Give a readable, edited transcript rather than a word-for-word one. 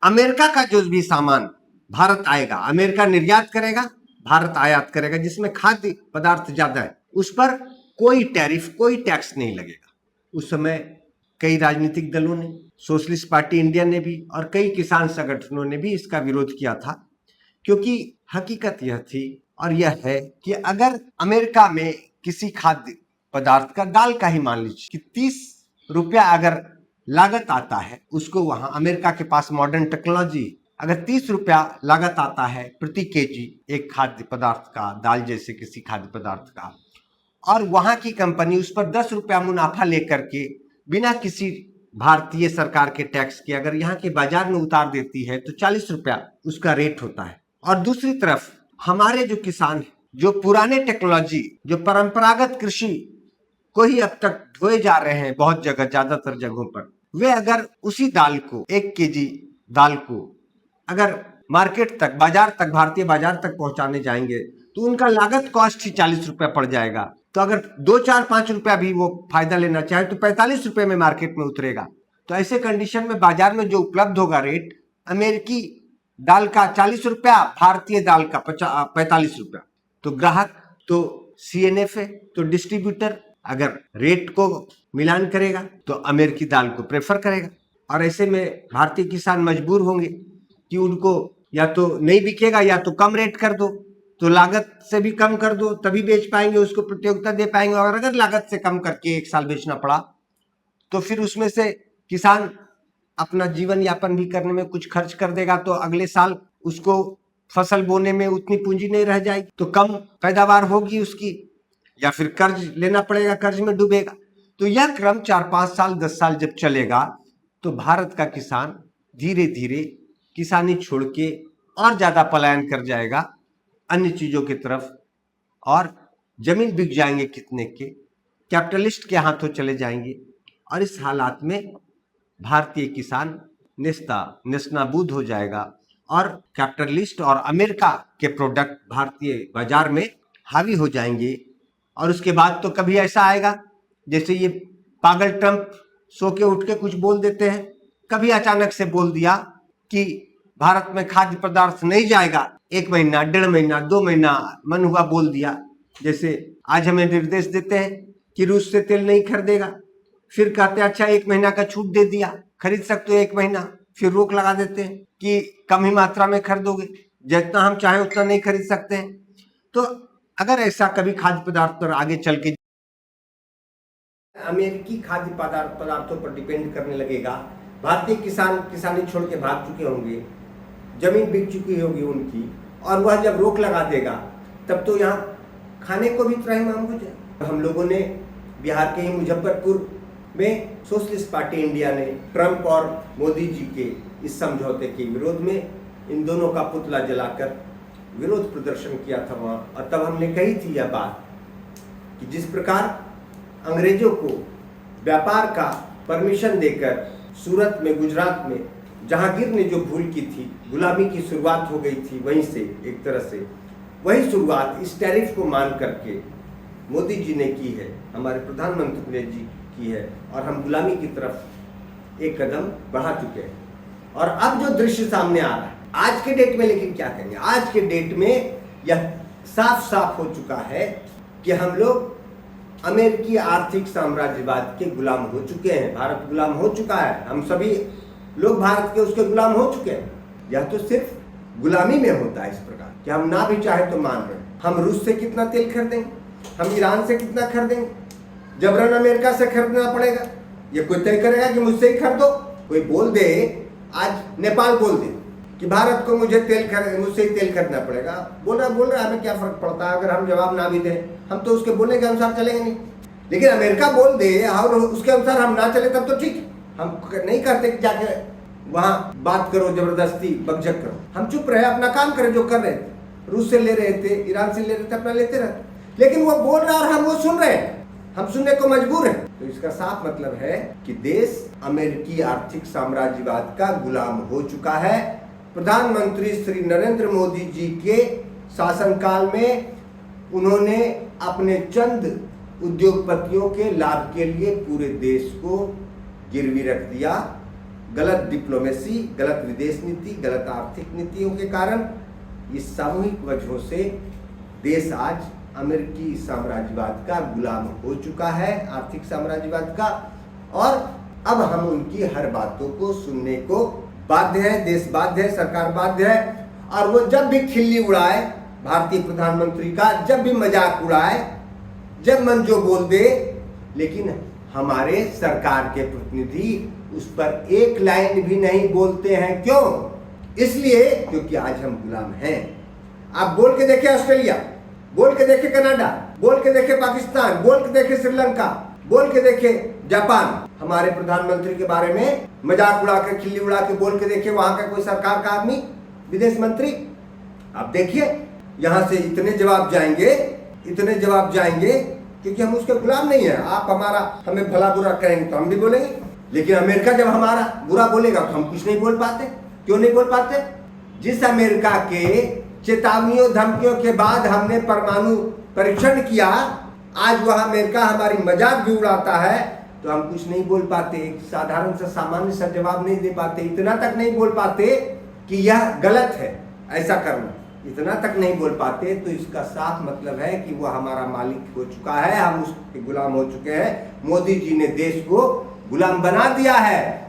America का जो भी सामान भारत आएगा, अमेरिका निर्यात करेगा, भारत आयात करेगा, जिसमें खाद्य पदार्थ ज्यादा है, उस पर कोई टैरिफ, कोई टैक्स नहीं लगेगा। उस समय कई राजनीतिक दलों ने, सोशलिस्ट पार्टी इंडिया ने भी और कई किसान संगठनों ने भी इसका विरोध किया था, क्योंकि हकीकत यह थी और यह है कि अगर अमेरिका में किसी खाद्य पदार्थ का, दाल का ही मान लीजिए कि 30 रुपया अगर लागत आता है, उसको वहां अमेरिका के पास मॉडर्न टेक्नोलॉजी, अगर 30 रुपया लागत आता है प्रति केजी एक खाद्य पदार्थ का, दाल जैसे किसी खाद्य पदार्थ का, और वहां की कंपनी उस पर 10 रुपया मुनाफा लेकर के बिना किसी भारतीय सरकार के टैक्स के अगर यहाँ के बाजार में उतार देती है तो 40 रुपया उसका रेट होता है। और दूसरी तरफ हमारे जो किसान हैं, जो पुराने टेक्नोलॉजी, जो परंपरागत कृषि को ही अब तक ढोए जा रहे हैं बहुत जगह, ज्यादातर जगहों पर, वे अगर उसी दाल को, 1 केजी दाल को अगर मार्केट तक, बाजार तक, भारतीय बाजार तक पहुंचाने जाएंगे तो उनका लागत कॉस्ट ही 40 रुपया पड़ जाएगा। तो अगर 2, 4, 5 रुपया भी वो फायदा लेना चाहे तो 45 रुपये में मार्केट में उतरेगा। तो ऐसे कंडीशन में बाजार में जो उपलब्ध होगा रेट, अमेरिकी दाल का 40 रुपया, भारतीय दाल का 45 रुपया। तो ग्राहक तो CNF तो डिस्ट्रीब्यूटर अगर रेट को मिलान करेगा तो अमेरिकी दाल को प्रेफर करेगा, और ऐसे में भारतीय किसान मजबूर होंगे कि उनको या तो नहीं बिकेगा या तो कम रेट कर दो, तो लागत से भी कम कर दो तभी बेच पाएंगे, उसको प्रतियोगिता दे पाएंगे। और अगर लागत से कम करके 1 साल बेचना पड़ा तो फिर उसमें से किसान अपना जीवन यापन भी करने में कुछ खर्च कर देगा, तो अगले साल उसको फसल बोने में उतनी पूंजी नहीं रह जाएगी, तो कम पैदावार होगी उसकी, या फिर कर्ज लेना पड़ेगा, कर्ज में डूबेगा। तो यह क्रम 4, 5 साल, 10 साल जब चलेगा तो भारत का किसान धीरे धीरे किसानी छोड़ के और ज्यादा पलायन कर जाएगा अन्य चीजों की तरफ, और जमीन बिक जाएंगे कितने के, कैपिटलिस्ट के हाथों चले जाएंगे। और इस हालात में भारतीय किसान नेस्तनाबूद हो जाएगा और कैपिटलिस्ट और अमेरिका के प्रोडक्ट भारतीय बाजार में हावी हो जाएंगे। और उसके बाद तो कभी ऐसा आएगा जैसे ये पागल ट्रंप सो के उठ के कुछ बोल देते हैं, कभी अचानक से बोल दिया कि भारत में खाद्य पदार्थ नहीं जाएगा, 1 महीना, 1.5 महीना, 2 महीना मन हुआ बोल दिया। जैसे आज हमें निर्देश देते हैं कि रूस से तेल नहीं खरीदेगा, फिर कहते हैं अच्छा 1 महीना का छूट दे दिया, खरीद सकते हो 1 महीना, फिर रोक लगा देते हैं कि कम ही मात्रा में खरीदोगे, जितना हम चाहें उतना नहीं खरीद सकते हैं। तो अगर ऐसा कभी खाद्य पदार्थ पर आगे चल के अमेरिकी खाद्य पदार्थों पर डिपेंड करने लगेगा, भारतीय किसान किसानी छोड़ के भाग चुके होंगे, जमीन बिक चुकी होगी उनकी, और वह जब रोक लगा देगा तब तो यहाँ खाने को भी त्राहिमाम हो जाए। हम लोगों ने बिहार के ही मुजफ्फरपुर में सोशलिस्ट पार्टी इंडिया ने ट्रंप और मोदी जी के इस समझौते के विरोध में इन दोनों का पुतला जलाकर विरोध प्रदर्शन किया था वहाँ। और तब हमने कही थी यह बात कि जिस प्रकार अंग्रेजों को व्यापार का परमिशन देकर सूरत में, गुजरात में जहांगीर ने जो भूल की थी, गुलामी की शुरुआत हो गई थी, वहीं से एक तरह से वही शुरुआत इस टैरिफ को मान करके मोदी जी ने की है, हमारे प्रधानमंत्री ने जी की है, और हम गुलामी की तरफ एक कदम बढ़ा चुके हैं। और अब जो दृश्य सामने आ रहा है आज के डेट में, लेकिन क्या करेंगे, आज के डेट में यह साफ साफ हो चुका है कि हम लोग अमेरिकी आर्थिक साम्राज्यवाद के गुलाम हो चुके हैं। भारत गुलाम हो चुका है, हम सभी लोग भारत के उसके गुलाम हो चुके हैं। यह तो सिर्फ गुलामी में होता है इस प्रकार कि हम ना भी चाहे तो मान रहे हैं। हम रूस से कितना तेल खरीदेंगे, हम ईरान से कितना खरीदेंगे, जबरन अमेरिका से खरीदना पड़ेगा, ये कोई तय करेगा कि मुझसे ही खरीदो। कोई बोल दे, आज नेपाल बोल दे कि भारत को मुझसे ही तेल खरीदना पड़ेगा, बोल रहा हमें क्या फर्क पड़ता है अगर हम जवाब ना भी दें, हम तो उसके बोलने के अनुसार चलेंगे नहीं। लेकिन अमेरिका बोल दे और उसके अनुसार हम ना चले तब तो ठीक है, हम नहीं करते कि जाके वहां बात करो, जबरदस्ती बकझक करो। हम चुप रहे, अपना काम करें जो कर रहे थे, रूस से ले रहे थे, ईरान से ले रहे थे, अपना लेते रहते। लेकिन वो बोल रहा और हम वो सुन रहे हैं, हम सुनने को मजबूर हैं। तो इसका साफ मतलब है कि देश अमेरिकी आर्थिक साम्राज्यवाद का गुलाम हो चुका है। प्रधानमंत्री श्री नरेंद्र मोदी जी के शासनकाल में उन्होंने अपने चंद उद्योगपतियों के लाभ के लिए पूरे देश को गिरवी रख दिया। गलत डिप्लोमेसी, गलत विदेश नीति, गलत आर्थिक नीतियों के कारण, इस सामूहिक वजहों से देश आज अमेरिकी साम्राज्यवाद का गुलाम हो चुका है, आर्थिक साम्राज्यवाद का। और अब हम उनकी हर बातों को सुनने को बाध्य है, देश बाध्य है, सरकार बाध्य है। और वो जब भी खिल्ली उड़ाए भारतीय प्रधानमंत्री का, जब भी मजाक उड़ाए, जब मन जो बोल दे, लेकिन हमारे सरकार के प्रतिनिधि उस पर एक लाइन भी नहीं बोलते हैं। क्यों? इसलिए क्योंकि आज हम गुलाम हैं। आप बोल के देखे ऑस्ट्रेलिया, बोल के देखे कनाडा, बोल के देखे पाकिस्तान, बोल के देखे श्रीलंका, बोल के देखे जापान, हमारे प्रधानमंत्री के बारे में मजाक उड़ा के, खिल्ली उड़ा के बोल के देखे वहां का कोई सरकार का आदमी, विदेश मंत्री। आप देखिए यहां से इतने जवाब जाएंगे, इतने जवाब जाएंगे, क्योंकि हम उसके गुलाम नहीं है। आप हमें भला बुरा कहेंगे तो हम भी बोलेंगे, लेकिन अमेरिका जब हमारा बुरा बोलेगा तो हम कुछ नहीं बोल पाते। क्यों नहीं बोल पाते? जिस अमेरिका के चेतावनियों धमकियों के बाद हमने परमाणु परीक्षण किया, आज वह अमेरिका हमारी मजाक भी उड़ाता है तो हम कुछ नहीं बोल पाते, एक साधारण सा सामान्य सा जवाब नहीं दे पाते, इतना तक नहीं बोल पाते कि यह गलत है ऐसा करना, इतना तक नहीं बोल पाते। तो इसका साफ मतलब है कि वह हमारा मालिक हो चुका है, हम उसके गुलाम हो चुके हैं। मोदी जी ने देश को गुलाम बना दिया है।